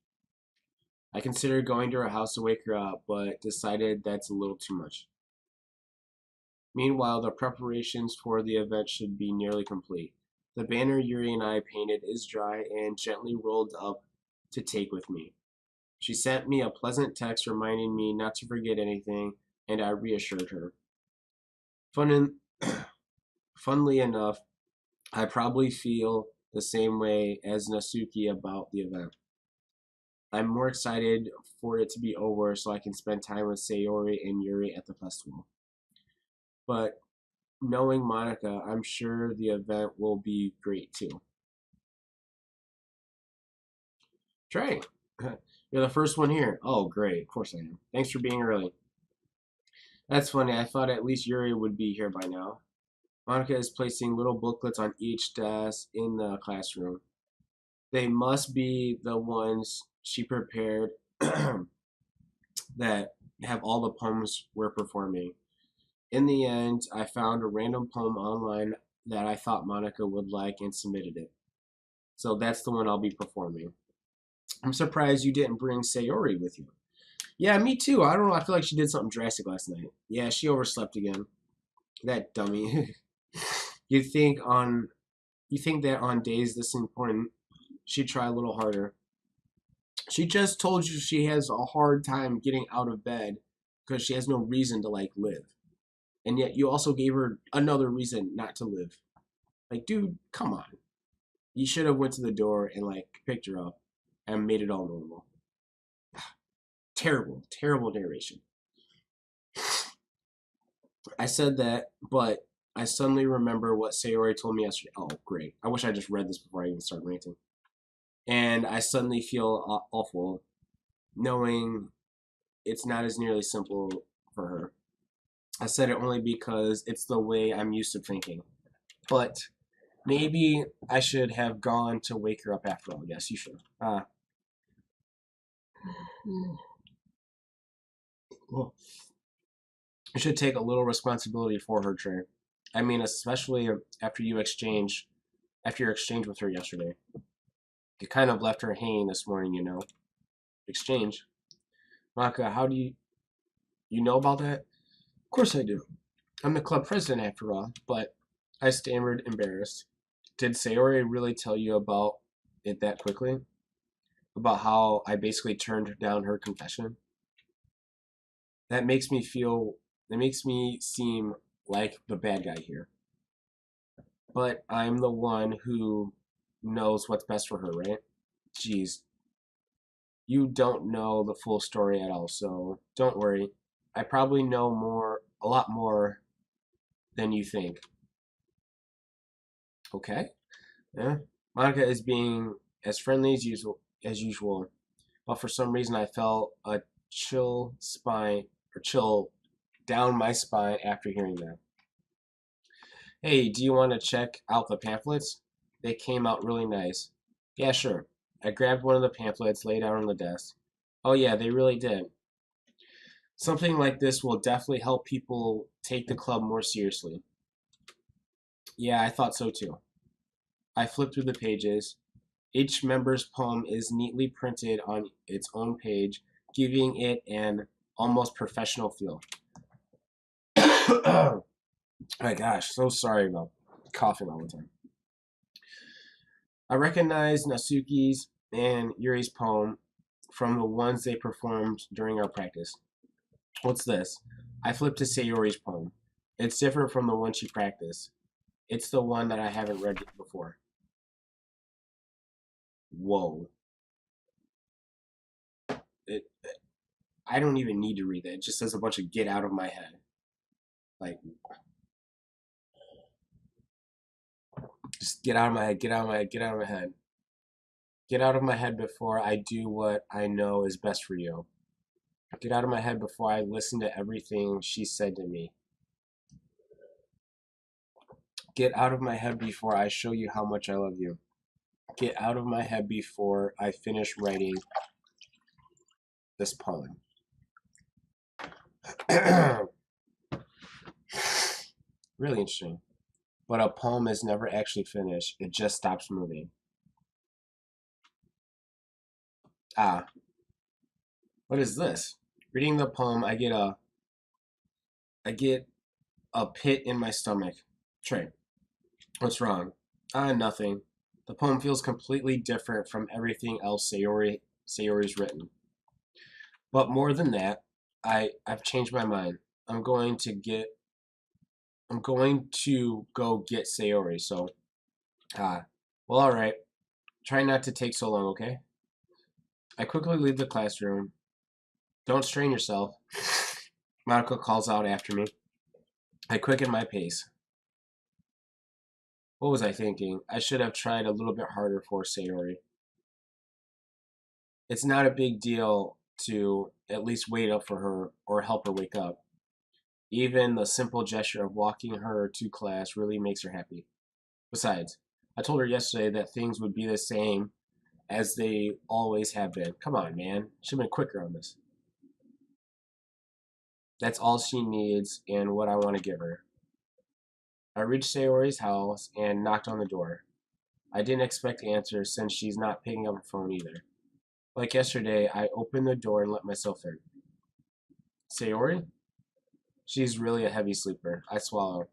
I considered going to her house to wake her up, but decided that's a little too much. Meanwhile, the preparations for the event should be nearly complete. The banner Yuri and I painted is dry and gently rolled up to take with me. She sent me a pleasant text reminding me not to forget anything, and I reassured her. Funnily enough, I probably feel the same way as Natsuki about the event. I'm more excited for it to be over so I can spend time with Sayori and Yuri at the festival. But Knowing Monica, I'm sure the event will be great too. Trey, you're the first one here. Oh, great. Of course I am. Thanks for being early. That's funny. I thought at least Yuri would be here by now. Monica is placing little booklets on each desk in the classroom. They must be the ones she prepared that have all the poems we're performing. In the end, I found a random poem online that I thought Monica would like and submitted it. So that's the one I'll be performing. I'm surprised you didn't bring Sayori with you. Yeah, me too. I don't know. I feel like she did something drastic last night. Yeah, she overslept again. That dummy. you think on you think that on days this important, she'd try a little harder. She just told you she has a hard time getting out of bed because she has no reason to like live. And yet you also gave her another reason not to live. Like, dude, come on. You should have went to the door and like picked her up and made it all normal. Terrible, terrible narration. I said that, but I suddenly remember what Sayori told me yesterday. Oh, great. I wish I just read this before I even start ranting. And I suddenly feel awful knowing it's not as nearly simple for her. I said it only because it's the way I'm used to thinking. But maybe I should have gone to wake her up after all. Yes, you should. Well, you should take a little responsibility for her, Trey. I mean, especially after your exchange with her yesterday. You kind of left her hanging this morning, you know. Exchange. Maka, how do you know about that? Of course I do. I'm the club president after all, but I stammered, embarrassed. Did Sayori really tell you about it that quickly? About how I basically turned down her confession? That makes me feel, that makes me seem like the bad guy here. But I'm the one who knows what's best for her, right? Jeez, you don't know the full story at all, so don't worry. I probably know a lot more than you think. Okay? Yeah. Monica is being as friendly as usual, but for some reason I felt a chill down my spine after hearing that. Hey, do you want to check out the pamphlets? They came out really nice. Yeah, sure. I grabbed one of the pamphlets, laid out on the desk. Oh yeah, they really did. Something like this will definitely help people take the club more seriously. Yeah, I thought so too. I flipped through the pages. Each member's poem is neatly printed on its own page, giving it an almost professional feel. Oh my gosh, so sorry about coughing all the time. I recognized Natsuki's and Yuri's poem from the ones they performed during our practice. What's this? I flipped to Sayori's poem. It's different from the one she practiced. It's the one that I haven't read before. Whoa. It, I don't even need to read that. It just says a bunch of get out of my head. Like, just get out of my head, get out of my head, get out of my head. Get out of my head before I do what I know is best for you. Get out of my head before I listen to everything she said to me. Get out of my head before I show you how much I love you. Get out of my head before I finish writing this poem. Really interesting. But a poem is never actually finished, it just stops moving. Ah, what is this? Reading the poem, I get a pit in my stomach. Trey, what's wrong? Ah, nothing. The poem feels completely different from everything else Sayori's written. But more than that, I've changed my mind. I'm going to get I'm going to go get Sayori. So, ah, well, all right. Try not to take so long, okay? I quickly leave the classroom. Don't strain yourself. Monica calls out after me. I quicken my pace. What was I thinking? I should have tried a little bit harder for Sayori. It's not a big deal to at least wait up for her or help her wake up. Even the simple gesture of walking her to class really makes her happy. Besides, I told her yesterday that things would be the same as they always have been. Come on, man. Should have been quicker on this. That's all she needs and what I want to give her. I reached Sayori's house and knocked on the door. I didn't expect the answer since she's not picking up her phone either. Like yesterday, I opened the door and let myself in. Sayori? She's really a heavy sleeper. I swallow.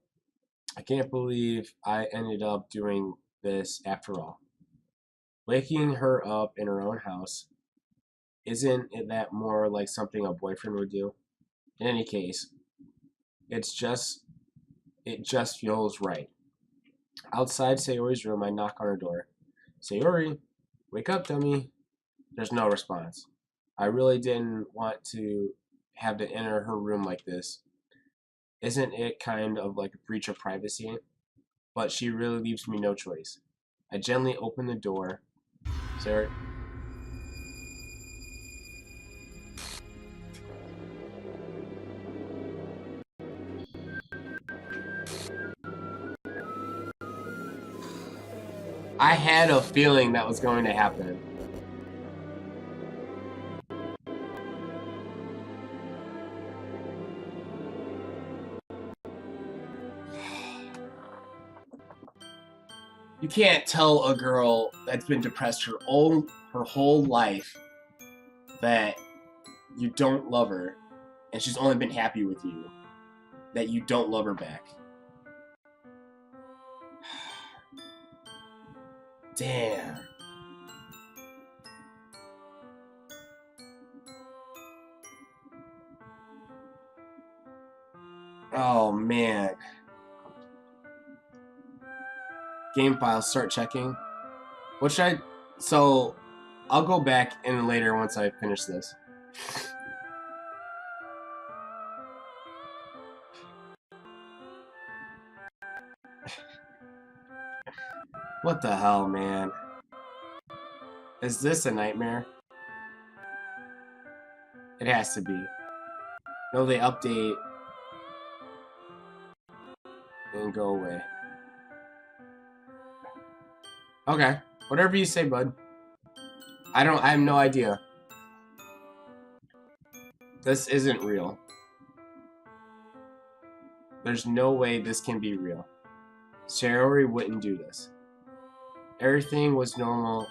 I can't believe I ended up doing this after all. Waking her up in her own house, isn't it that more like something a boyfriend would do? In any case, it's just it just feels right. Outside Sayori's room, I knock on her door. Sayori, wake up, dummy. There's no response. I really didn't want to have to enter her room like this. Isn't it kind of like a breach of privacy? But she really leaves me no choice. I gently open the door. Sayori. I had a feeling that was going to happen. You can't tell a girl that's been depressed her whole life that you don't love her and she's only been happy with you that you don't love her back. Damn. Oh man. Game files, start checking. What should I... So, I'll go back in later once I finish this. What the hell, man? Is this a nightmare? It has to be. No, they update and go away. Okay. Whatever you say, bud. I have no idea. This isn't real. There's no way this can be real. Sayori wouldn't do this. Everything was normal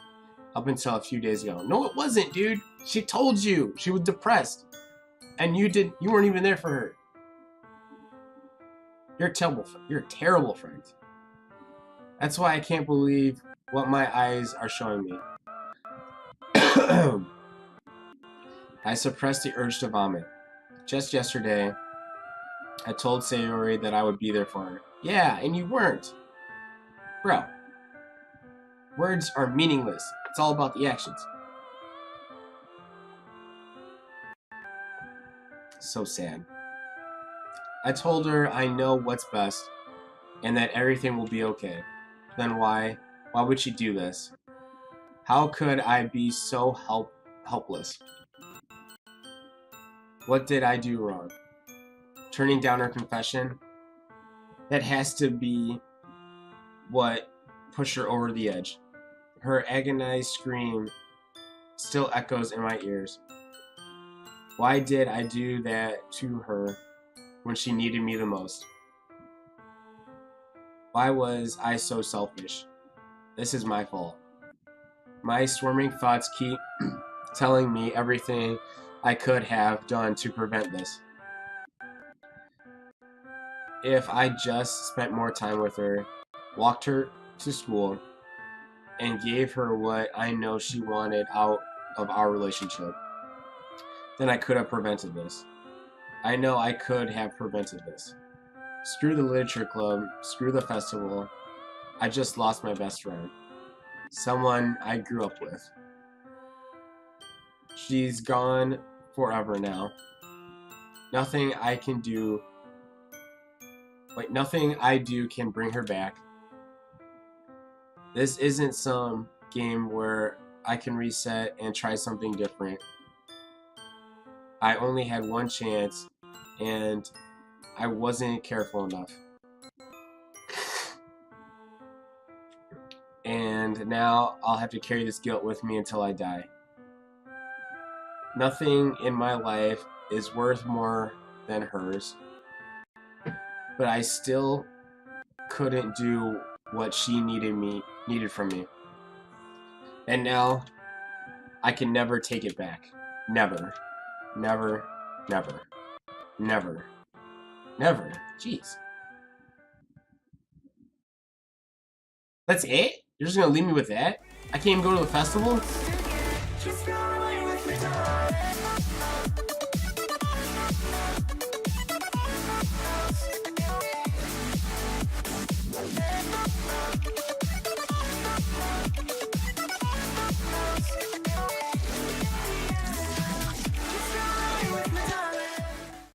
up until a few days ago. No, it wasn't, dude. She told you she was depressed. And you weren't even there for her. You're a terrible friend. That's why I can't believe what my eyes are showing me. I suppressed the urge to vomit. Just yesterday, I told Sayori that I would be there for her. Yeah, and you weren't. Bro, words are meaningless. It's all about the actions. So sad. I told her I know what's best and that everything will be okay. Then why would she do this? How could I be so helpless? What did I do wrong? Turning down her confession? That has to be what pushed her over the edge. Her agonized scream still echoes in my ears. Why did I do that to her when she needed me the most? Why was I so selfish? This is my fault. My swarming thoughts keep telling me everything I could have done to prevent this. If I just spent more time with her, walked her to school, and gave her what I know she wanted out of our relationship, then I could have prevented this. I know I could have prevented this. Screw the literature club, screw the festival. I just lost my best friend. Someone I grew up with. She's gone forever now. Nothing I do can bring her back. This isn't some game where I can reset and try something different. I only had one chance, and I wasn't careful enough. And now I'll have to carry this guilt with me until I die. Nothing in my life is worth more than hers. But I still couldn't do what she needed from me. And now I can never take it back. Never. Never. Never. Never. Never. Jeez. That's it? You're just gonna leave me with that? I can't even go to the festival?